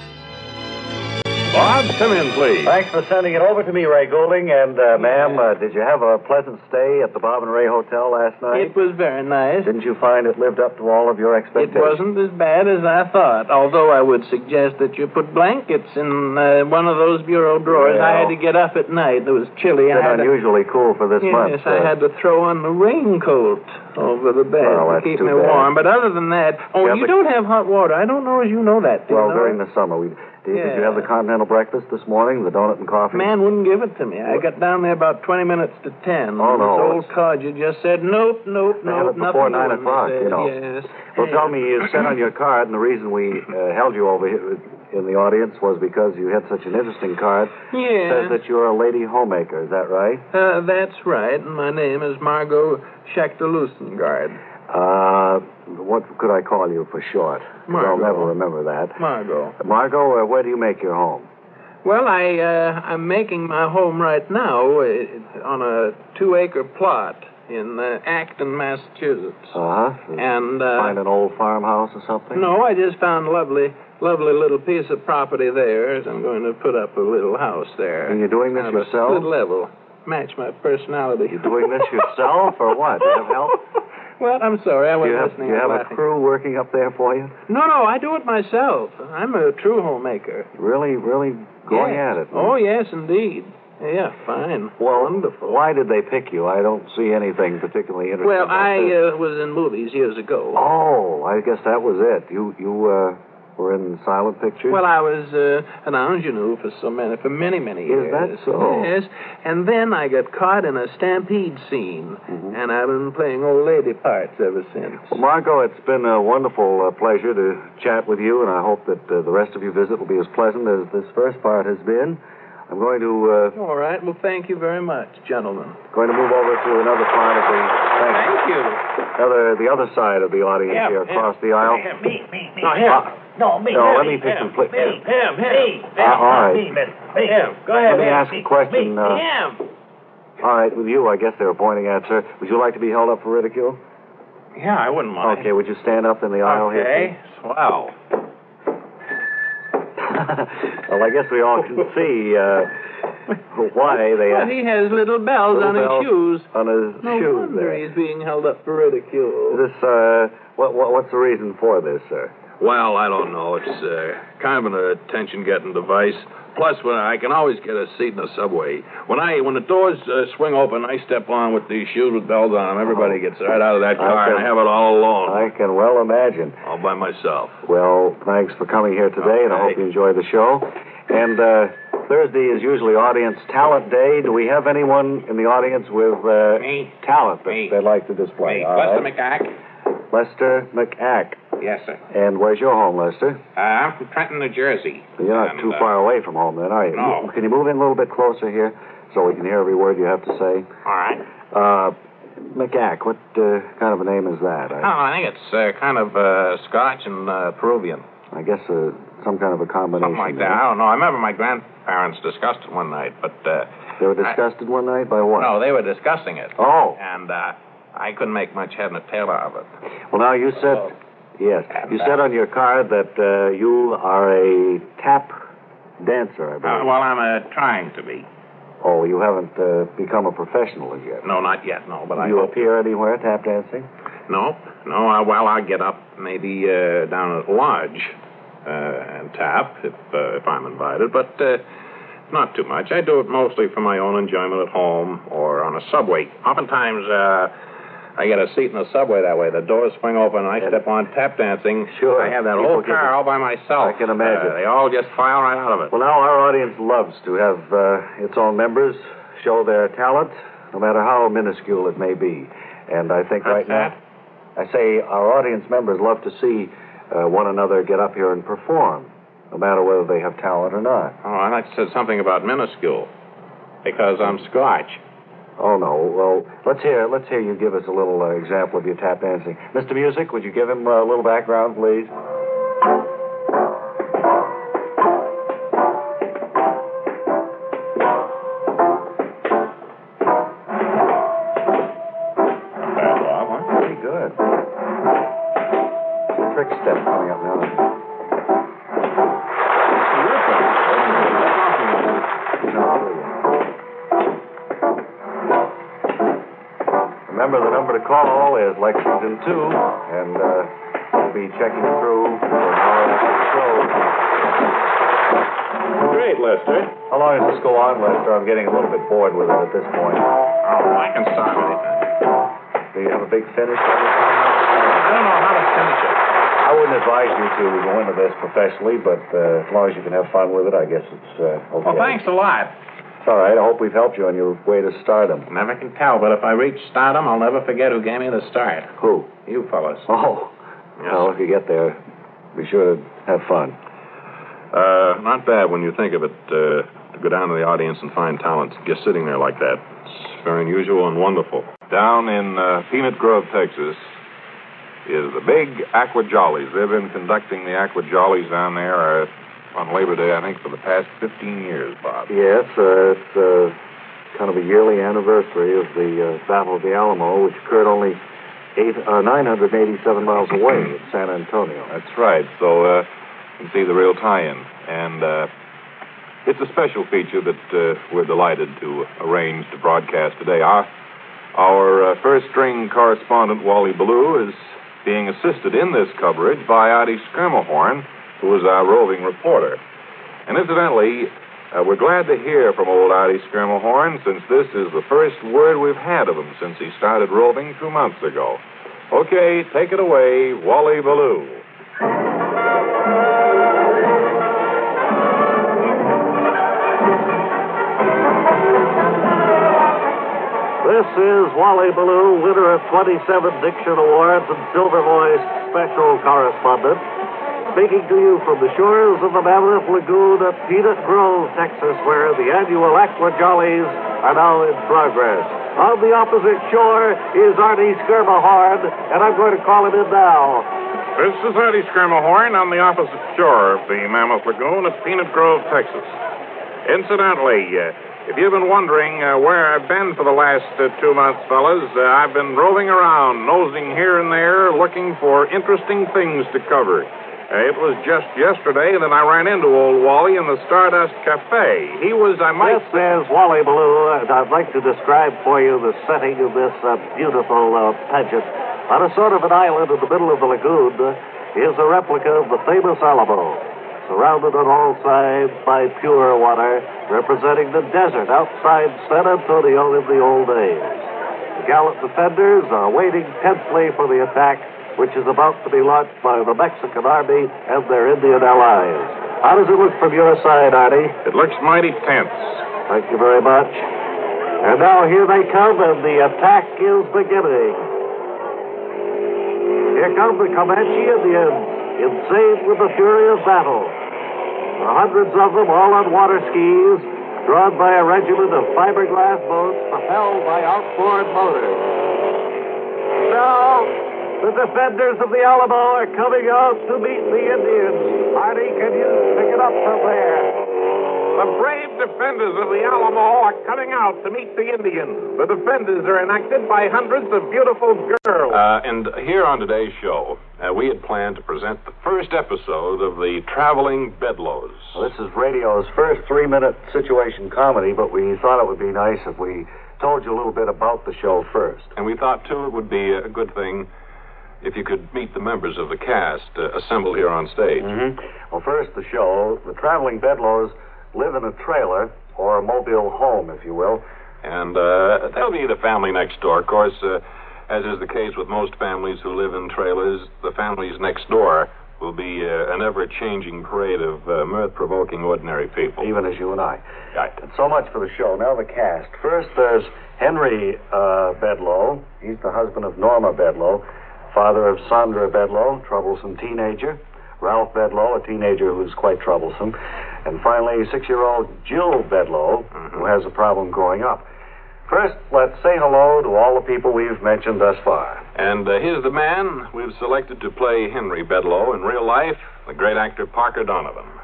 Bob, come in, please.
Thanks for sending it over to me, Ray Goulding. And, ma'am, did you have a pleasant stay at the Bob and Ray Hotel last night?
It was very nice.
Didn't you find it lived up to all of your expectations?
It wasn't as bad as I thought, although I would suggest that you put blankets in one of those bureau drawers.
Well,
I had to get up at night. It was chilly.
It's been unusually cool for this month.
Yes, I had to throw on the raincoat over the bed to keep me warm. But other than that, you don't have hot water. I don't know as you know that.
Well, during the summer, Did you have the continental breakfast this morning, the donut and coffee?
Man wouldn't give it to me. I got down there about 20 minutes to 10.
Oh, no.
This old codger just said, nope,
before 9 o'clock, you know.
Yes.
Well, tell me, you sent on your card, and the reason we held you over here in the audience was because you had such an interesting card.
Yeah.
It says that you're a lady homemaker. Is that right?
That's right. And my name is Margot Schachterlusengard.
What could I call you for short?
Margot.
I'll never remember that.
Margot.
Margot, where do you make your home?
Well, I'm making my home right now on a 2-acre plot in Acton, Massachusetts. And
find an old farmhouse or something?
No, I just found a lovely little piece of property there. I'm going to put up a little house there.
And you're doing this yourself?
A split level. Match my personality.
You're doing this yourself or what? Do you have help?
Well, I'm sorry, I wasn't listening.
Do you have a crew working up there for you?
No, I do it myself. I'm a true homemaker.
Really going at it?
Oh, yes, indeed. Yeah, fine.
Well,
wonderful.
Why did they pick you? I don't see anything particularly interesting.
Well, I was in movies years ago.
Oh, I guess that was it. You were in silent pictures?
Well, I was an ingenue for many years.
Is that so?
Yes. And then I got caught in a stampede scene, and I've been playing old lady parts ever since.
Well, Margot, it's been a wonderful pleasure to chat with you, and I hope that the rest of your visit will be as pleasant as this first part has been. I'm going to...
All right. Well, thank you very much, gentlemen.
Going to move over to another part of the...
Thank you.
The other side of the audience here, across the aisle.
Me.
No, him. No, let me pick some...
Him.
All right.
Him. Go ahead.
Let me ask a question.
Him.
All right, with you, I guess they were pointing at, sir. Would you like to be held up for ridicule?
Yeah, I wouldn't mind.
Okay, would you stand up in the aisle here?
Okay. Swell.
Well, I guess we all can see why they...
Well, he has little bells on his shoes.
On his
no
shoes
wonder
there.
He's being held up for ridicule.
This, what's the reason for this, sir?
Well, I don't know. It's kind of an attention-getting device. Plus, when I can always get a seat in the subway. When the doors swing open, I step on with these shoes with bells on them. Everybody gets right out of that car, and I have it all alone.
I can well imagine.
All by myself.
Well, thanks for coming here today, and I hope you enjoy the show. And Thursday is usually Audience Talent Day. Do we have anyone in the audience with talent that they'd like to display?
Lester McAck.
Lester McAck.
Yes, sir.
And where's your home, Lester?
I'm from Trenton, New Jersey.
You're not too far away from home, then, are you?
No.
Can you move in a little bit closer here so we can hear every word you have to say?
All right.
McAck, what kind of a name is that?
I think it's kind of Scotch and Peruvian.
I guess some kind of a combination.
Something like that. I don't know. I remember my grandparents discussed it one night, but...
They were disgusted one night by what?
No, they were discussing it.
Oh.
And I couldn't make much head and tail out of it.
Well, now, you said... Yes. You said on your card that you are a tap dancer, I believe.
Well, I'm trying to be.
Oh, you haven't become a professional as yet?
No, not yet, no. But
you appear anywhere tap dancing?
No. Well, I'll get up maybe down at the lodge and tap if I'm invited, but not too much. I do it mostly for my own enjoyment at home or on a subway. Oftentimes, I get a seat in the subway that way. The doors swing open and I step on tap dancing.
Sure.
I have that whole car all by myself.
I can imagine.
They all just file right out of it.
Well, now our audience loves to have its own members show their talent, no matter how minuscule it may be. And I think
What's
now, I say our audience members love to see one another get up here and perform, no matter whether they have talent or not.
Oh, I like to say something about minuscule, because I'm Scotch.
Oh, no. Well, let's hear you give us a little example of your tap dancing. Mr. Music, would you give him a little background, please?
Bad, Bob, huh?
Pretty good. Trick step coming up now. Remember, the number to call is Lexington 2, and we'll be checking through for an hour after the show.
Great, Lester.
How long does this go on, Lester? I'm getting a little bit bored with it at this point.
Oh, I can start anything.
Do you have a big finish on this one?
I don't know how to finish it.
I wouldn't advise you to go into this professionally, but as long as you can have fun with it, I guess it's okay.
Well, thanks a lot.
It's all right. I hope we've helped you on your way to stardom.
Never can tell, but if I reach stardom, I'll never forget who gave me the start.
Who?
You fellas.
Oh.
Yes.
Well, if you get there, be sure to have fun.
Not bad when you think of it, to go down to the audience and find talent just sitting there like that. It's very unusual and wonderful. Down in Peanut Grove, Texas, is the big Aqua Jollies. They've been conducting the Aqua Jollies down there on Labor Day, I think, for the past 15 years, Bob.
Yes, it's kind of a yearly anniversary of the Battle of the Alamo, which occurred only 987 miles away in San Antonio.
That's right. So you can see the real tie-in. And it's a special feature that we're delighted to arrange to broadcast today. Our first-string correspondent, Wally Ballou, is being assisted in this coverage by Artie Skirmahorn, who is our roving reporter. And incidentally, we're glad to hear from old Artie Skirmahorn, since this is the first word we've had of him since he started roving 2 months ago. Okay, take it away, Wally Ballou.
This is Wally Ballou, winner of 27 Diction Awards and Silver Voice Special Correspondent, speaking to you from the shores of the Mammoth Lagoon at Peanut Grove, Texas, where the annual Aqua Jollies are now in progress. On the opposite shore is Artie Skirmahorn, and I'm going to call him in now.
This is Artie Skirmahorn on the opposite shore of the Mammoth Lagoon at Peanut Grove, Texas. Incidentally, if you've been wondering where I've been for the last 2 months, fellas, I've been roving around, nosing here and there, looking for interesting things to cover. It was just yesterday that I ran into old Wally in the Stardust Cafe. He was,
This is Wally Ballou, and I'd like to describe for you the setting of this beautiful pageant. On a sort of an island in the middle of the lagoon is a replica of the famous Alamo, surrounded on all sides by pure water, representing the desert outside San Antonio in the old days. The gallant defenders are waiting tensely for the attack, which is about to be launched by the Mexican Army and their Indian allies. How does it look from your side, Artie?
It looks mighty tense.
Thank you very much. And now here they come, and the attack is beginning. Here come the Comanche Indians, insane with the fury of battle. There are hundreds of them, all on water skis, drawn by a regiment of fiberglass boats propelled by outboard motors. Now, The defenders of the Alamo are coming out to meet the Indians. Artie, can you pick it up from there?
The brave defenders of the Alamo are coming out to meet the Indians. The defenders are enacted by hundreds of beautiful girls.
And here on today's show, we had planned to present the first episode of the Traveling Bedloes.
Well, this is radio's first 3-minute situation comedy, but we thought it would be nice if we told you a little bit about the show first.
And we thought, too, it would be a good thing if you could meet the members of the cast assembled here on stage.
Mm-hmm. Well, first, the show. The Traveling Bedloes live in a trailer, or a mobile home, if you will.
And they'll be the family next door. Of course, as is the case with most families who live in trailers, the families next door will be an ever-changing parade of mirth-provoking ordinary people.
Even as you and I.
Right.
And so much for the show. Now the cast. First, there's Henry Bedloe. He's the husband of Norma Bedloe, father of Sandra Bedloe, troublesome teenager. Ralph Bedloe, a teenager who's quite troublesome. And finally, 6-year-old Jill Bedloe, who has a problem growing up. First, let's say hello to all the people we've mentioned thus far.
And here's the man we've selected to play Henry Bedloe in real life, the great actor Parker Donovan. Well,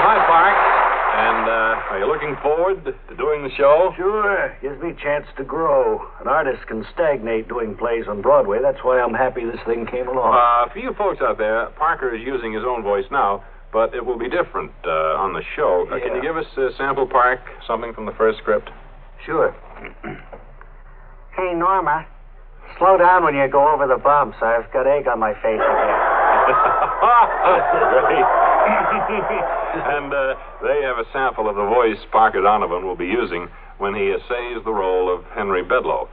hi, Park. And are you looking forward to doing the show?
Sure. Gives me a chance to grow. An artist can stagnate doing plays on Broadway. That's why I'm happy this thing came along.
For you folks out there, Parker is using his own voice now, but it will be different on the show.
Yeah.
Can you give us a sample, Park, something from the first script?
Sure. Hey, Norma. Slow down when you go over the bumps. I've got egg on my face again.
And they have a sample of the voice Parker Donovan will be using when he essays the role of Henry Bedloe.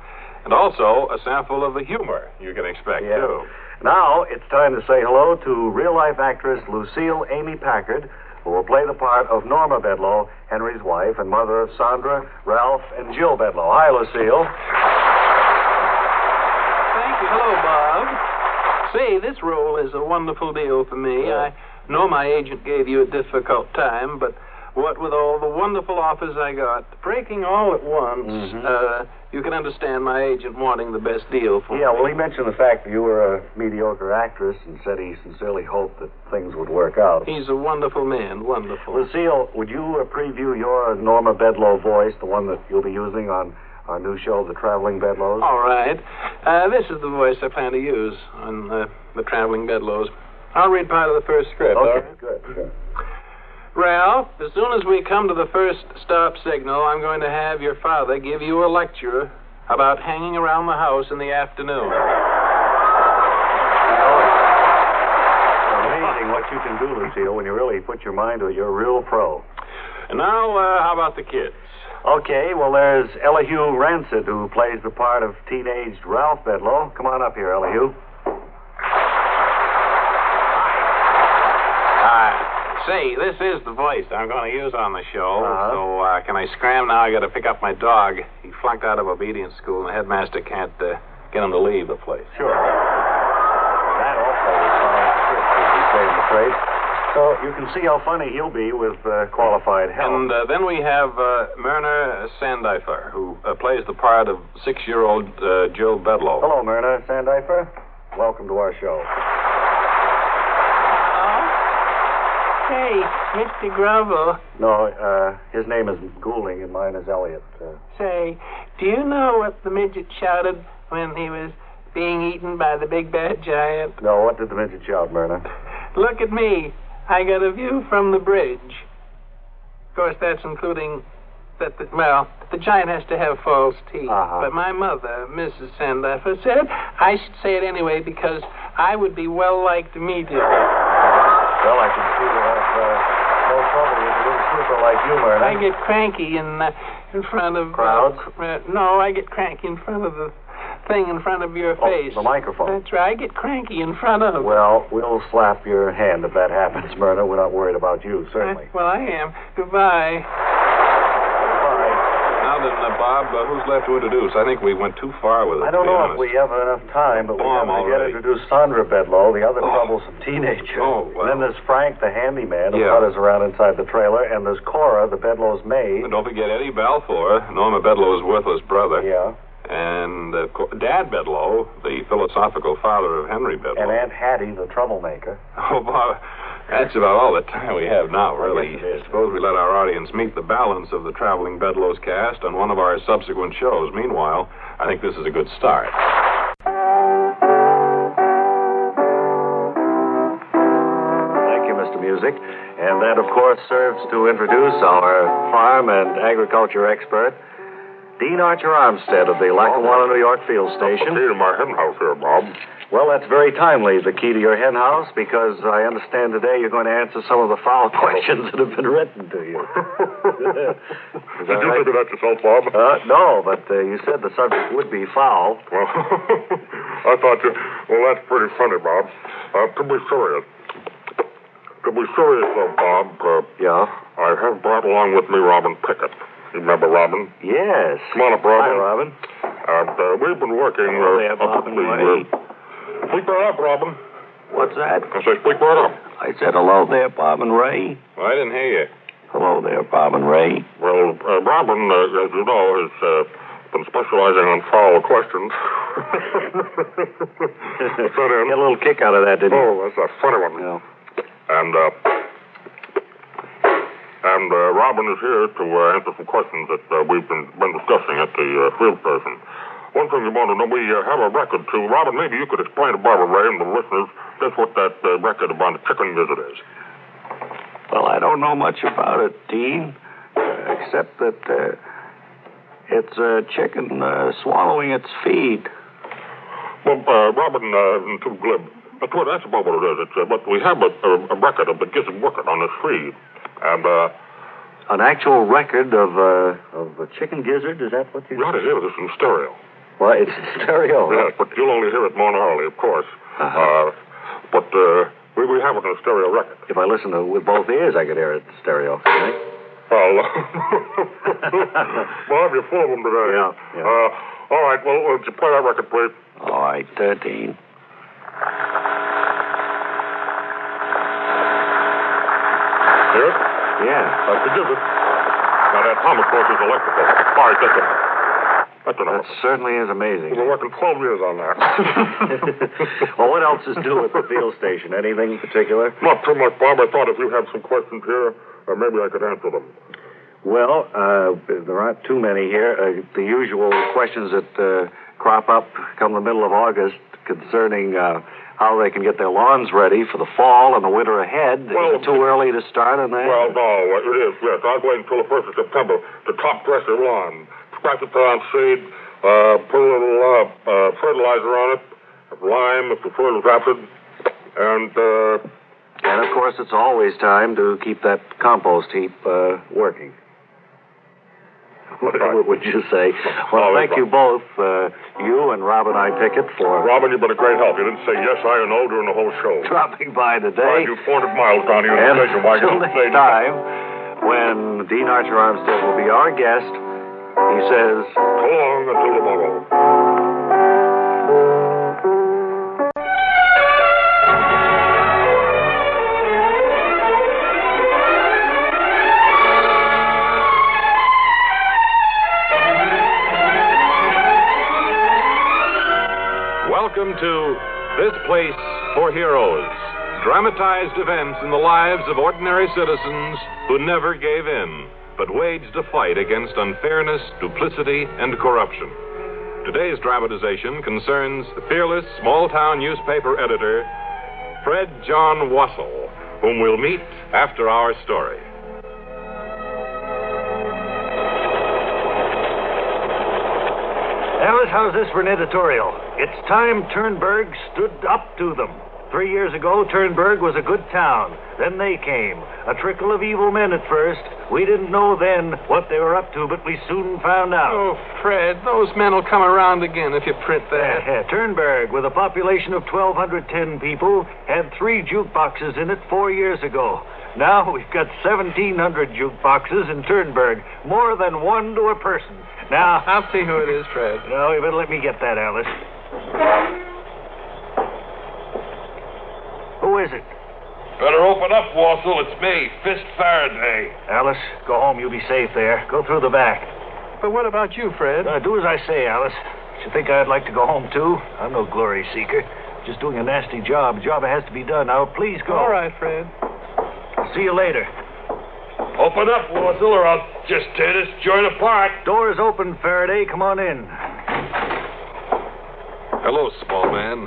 And also a sample of the humor you can expect, too.
Now it's time to say hello to real-life actress Lucille Amy Packard, who will play the part of Norma Bedloe, Henry's wife and mother of Sandra, Ralph, and Jill Bedloe. Hi, Lucille.
Thank you. Hello, Bob. Say, this role is a wonderful deal for me.
Yeah.
I know my agent gave you a difficult time, but what with all the wonderful offers I got, breaking all at once, you can understand my agent wanting the best deal for me.
Yeah, well, he mentioned the fact that you were a mediocre actress and said he sincerely hoped that things would work out.
He's a wonderful man, wonderful.
Lucille, would you preview your Norma Bedloe voice, the one that you'll be using on our new show, The Traveling Bedloes?
All right. This is the voice I plan to use on The Traveling Bedloes. I'll read part of the first script.
Okay,
all right?
good, sure.
Ralph, as soon as we come to the first stop signal, I'm going to have your father give you a lecture about hanging around the house in the afternoon.
Amazing what you can do, Lucille, when you really put your mind to it. You're a real pro.
And now, how about the kids?
Okay, well, there's Elihu Rancid, who plays the part of teenaged Ralph Bedloe. Come on up here, Elihu.
Say, this is the voice I'm going to use on the show. So, can I scram now? I got to pick up my dog. He flunked out of obedience school, and the headmaster can't get him to leave the place.
Sure. That also is strict, as we say in the trade. So you can see how funny he'll be with qualified help.
And then we have Myrna Sandifer, who plays the part of 6-year-old Jill Bedloe.
Hello, Myrna Sandifer. Welcome to our show.
Hey, Mr. Grovel.
No, his name is Goulding and mine is Elliott.
Say, do you know what the midget shouted when he was being eaten by the big bad giant?
No, what did the midget shout, Myrna?
Look at me. I got a view from the bridge. Of course, that's including that, the giant has to have false teeth. But my mother, Mrs. Sandifer, said I should say it anyway because I would be well-liked immediately.
Well, I can see you have no trouble with a little trooper like you, Myrna.
I get cranky in front of...
Crowds?
No, I get cranky in front of the thing in front of your face.
The microphone.
That's right. I get cranky in front of...
Well, we'll slap your hand if that happens, Myrna. We're not worried about you, certainly.
Well, I am. Goodbye.
Now then, Bob, who's left to introduce? I think we went too far with it.
I don't know if we have enough time, but we have to get introduced Sandra Bedloe, the other troublesome teenager. And then there's Frank, the handyman, who putters around inside the trailer, and there's Cora, the Bedloe's maid.
And don't forget Eddie Balfour, Norma Bedloe's worthless brother.
Yeah.
And Dad Bedloe, the philosophical father of Henry Bedloe.
And Aunt Hattie, the troublemaker.
Oh, Bob, that's about all the time we have now, really.
Yes, it is.
Suppose we let our audience meet the balance of the Traveling Bedloe's cast on one of our subsequent shows. Meanwhile, I think this is a good start.
Thank you, Mr. Music. And that, of course, serves to introduce our farm and agriculture expert, Dean Archer Armstead of the Lackawanna, New York field station.
Key to my hen house here, Bob.
Well, that's very timely, the key to your hen house, because I understand today you're going to answer some of the foul questions that have been written to you.
Did you think of that yourself, Bob?
No, but you said the subject would be foul.
Well, I thought you... Well, that's pretty funny, Bob. To be serious, though, Bob,
Yeah?
I have brought along with me Robin Pickett. You remember Robin?
Yes.
Come on up, Robin.
Hi, Robin.
We've been working...
Hello there, Bob and Ray.
Speak right up, Robin.
What's that?
I say, speak right up.
I said hello there, Bob and Ray.
Well, I didn't hear you.
Hello there, Bob and Ray.
Well, Robin, as you know, has been specializing on foul questions.
Get a little kick out of that, didn't you?
Oh, that's a funny one.
Yeah.
And Robin is here to answer some questions that we've been discussing at the field station. One thing you want to know, we have a record too. Robin, maybe you could explain to Barbara Ray and the listeners just what that record about the chicken visit is.
Well, I don't know much about it, Dean, except that it's a chicken swallowing its feed.
Well, Robin isn't too glib. That's about what it is. But we have a record of the gizzard wicket on this feed. And,
an actual record of a chicken gizzard? Is that what you...
You ought to hear this in stereo.
Well, it's stereo.
Yes, but you'll only hear it monoly, of course. But we have it in a stereo record.
If I listen to it with both ears, I could hear it stereo. Right?
Well, Bob, you're full of them today.
Yeah.
All right, well, would you play that record, please?
All right, Dean.
Hear it?
Yeah.
That's the gizzard. Now, that hum, of course, is electrical. All right, that's enough. That's enough.
That certainly is amazing.
We've been working 12 years on that.
Well, what else is new at the field station? Anything in particular?
Not too much, Bob. I thought if you have some questions here, maybe I could answer them.
Well, there aren't too many here. The usual questions that crop up come the middle of August concerning how they can get their lawns ready for the fall and the winter ahead.
Well,
is it too early to start on that?
Well, no, it is, yes. I'll wait until the 1st of September to top dress your lawn. Scratch it down seed, put a little fertilizer on it, lime if the soil is acid,
and of course, it's always time to keep that compost heap working. What would you say? Well, thank you both, you and Robin I. Pickett, for...
Robin, you've been a great help. You didn't say yes, I, or no during the whole show.
Dropping by today.
You 400 miles down here.
And until next time, when Dean Archer Armstead will be our guest, he says...
So long until tomorrow.
Welcome to This Place for Heroes, dramatized events in the lives of ordinary citizens who never gave in, but waged a fight against unfairness, duplicity, and corruption. Today's dramatization concerns the fearless small-town newspaper editor, Fred John Wassell, whom we'll meet after our story.
Alice, how's this for an editorial? It's time Turnberg stood up to them. 3 years ago, Turnberg was a good town. Then they came. A trickle of evil men at first. We didn't know then what they were up to, but we soon found out.
Oh, Fred, those men will come around again if you print that.
Turnberg, with a population of 1,210 people, had 3 jukeboxes in it 4 years ago. Now we've got 1,700 jukeboxes in Turnberg, more than one to a person. Now...
I'll see who it is, Fred.
No, you better let me get that, Alice. Who is it?
Better open up, Wassell. It's me, Fist Faraday.
Alice, go home. You'll be safe there. Go through the back.
But what about you, Fred?
Do as I say, Alice.
You think I'd like to go home, too? I'm no glory seeker. Just doing a nasty job. A job that has to be done. Now, please go.
All right, Fred.
See you later.
Open up, Wassel, or I'll just tear this joint apart.
Door's open, Faraday. Come on in.
Hello, small man.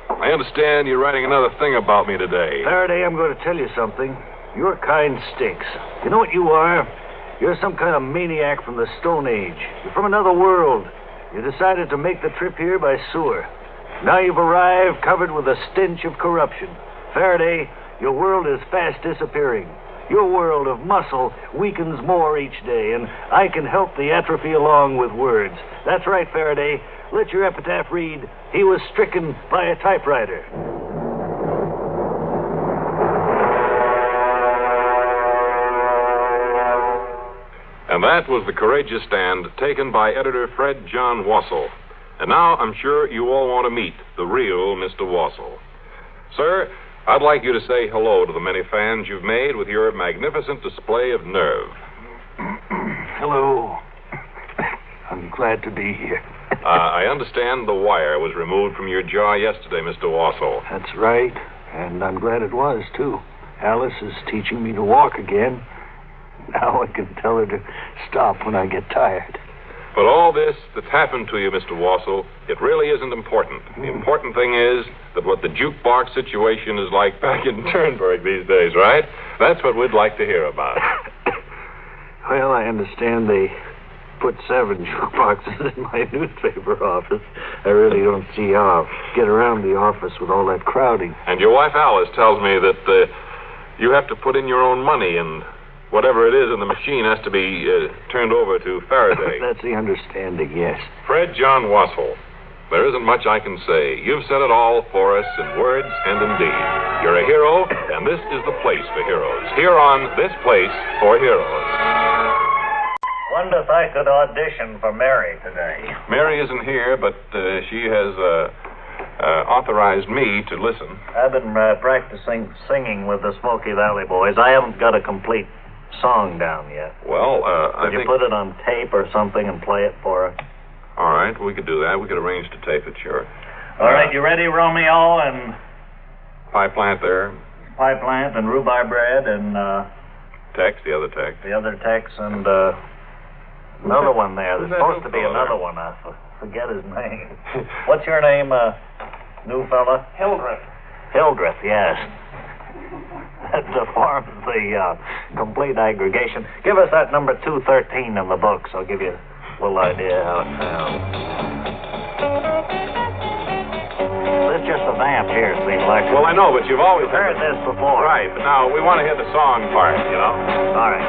I understand you're writing another thing about me today.
Faraday, I'm going to tell you something. Your kind stinks. You know what you are? You're some kind of maniac from the Stone Age. You're from another world. You decided to make the trip here by sewer. Now you've arrived covered with a stench of corruption. Faraday, your world is fast disappearing. Your world of muscle weakens more each day, and I can help the atrophy along with words. That's right, Faraday. Let your epitaph read, he was stricken by a typewriter.
And that was the courageous stand taken by editor Fred John Wassel. And now I'm sure you all want to meet the real Mr. Wassel. Sir, I'd like you to say hello to the many fans you've made with your magnificent display of nerve.
Hello. I'm glad to be here.
I understand the wire was removed from your jaw yesterday, Mr. Wassel.
That's right, and I'm glad it was, too. Alice is teaching me to walk again. Now I can tell her to stop when I get tired.
But all this that's happened to you, Mr. Wassel, it really isn't important. The important thing is that what the jukebox situation is like back in Turnberg these days, right? That's what we'd like to hear about.
Well, I understand they put 7 jukeboxes in my newspaper office. I really don't see how I'll get around the office with all that crowding.
And your wife Alice tells me that you have to put in your own money, and whatever it is in the machine has to be turned over to Faraday.
That's the understanding, yes.
Fred John Wassel, there isn't much I can say. You've said it all for us in words and in deed. You're a hero, and this is the place for heroes. Here on This Place for Heroes.
Wonder if I could audition for Mary today.
Mary isn't here, but she has authorized me to listen.
I've been practicing singing with the Smoky Valley Boys. I haven't got a complete song down yet.
Well,
Could you put it on tape or something and play it for us?
All right, we could do that. We could arrange to tape it, sure.
All right, you ready, Romeo? And
Pie plant there.
Pie plant and rhubarb bread and
Tex, the other Tex.
the other Tex and another one there. There's supposed to be another one. I forget his name. What's your name, new fella?
Hildreth.
Hildreth, yes. That forms the complete aggregation. Give us that number 213 in the book, so I'll give you a little idea how it sounds. This is just a vamp here, see, like.
Well, I know, but you've always
heard this before.
Right, but now we want to hear the song part, you know?
All right.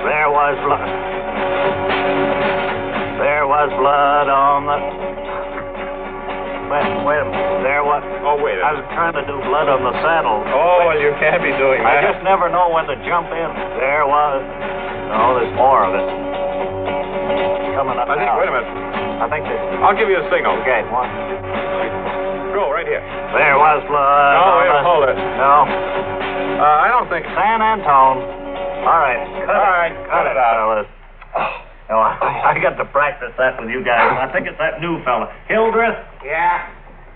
There was blood. There was blood on the... Wait a minute. There was...
Oh, wait.
I was trying to do blood on the saddle.
Oh, well, you can't be doing
I
that.
just never know when to jump in. There was... No, there's more of it. Coming up now.
Wait a minute.
I think there's...
I'll give you a signal.
Okay, one.
Go, right here.
There was blood
No,
on
wait,
the...
hold it.
No.
I don't think...
San Antone. All right. Cut it out, fellas. No, I got to practice that with you guys. I think it's that new fella. Hildreth?
Yeah?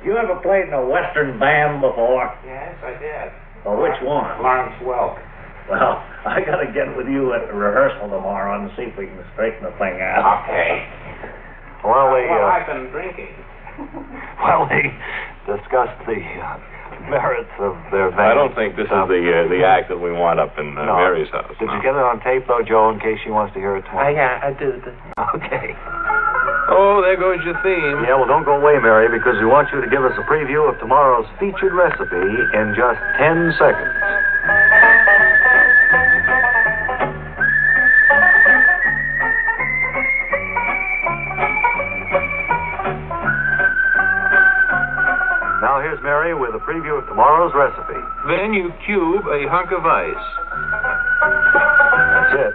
You ever played in a Western band before?
Yes, I did.
Well, which one?
Lawrence Welk.
Well, I got to get with you at the rehearsal tomorrow and see if we can straighten the thing out.
Okay.
Well,
I've been drinking.
Well, they discussed the merits of their band.
I don't think this is the act that we want up in Mary's house.
Did you get it on tape, though, Joe, in case she wants to hear it tomorrow?
Yeah, I did.
Okay.
Oh, there goes your theme.
Yeah, well, don't go away, Mary, because we want you to give us a preview of tomorrow's featured recipe in just 10 seconds. Now here's Mary with a preview of tomorrow's recipe.
Then you cube a hunk of ice.
That's it.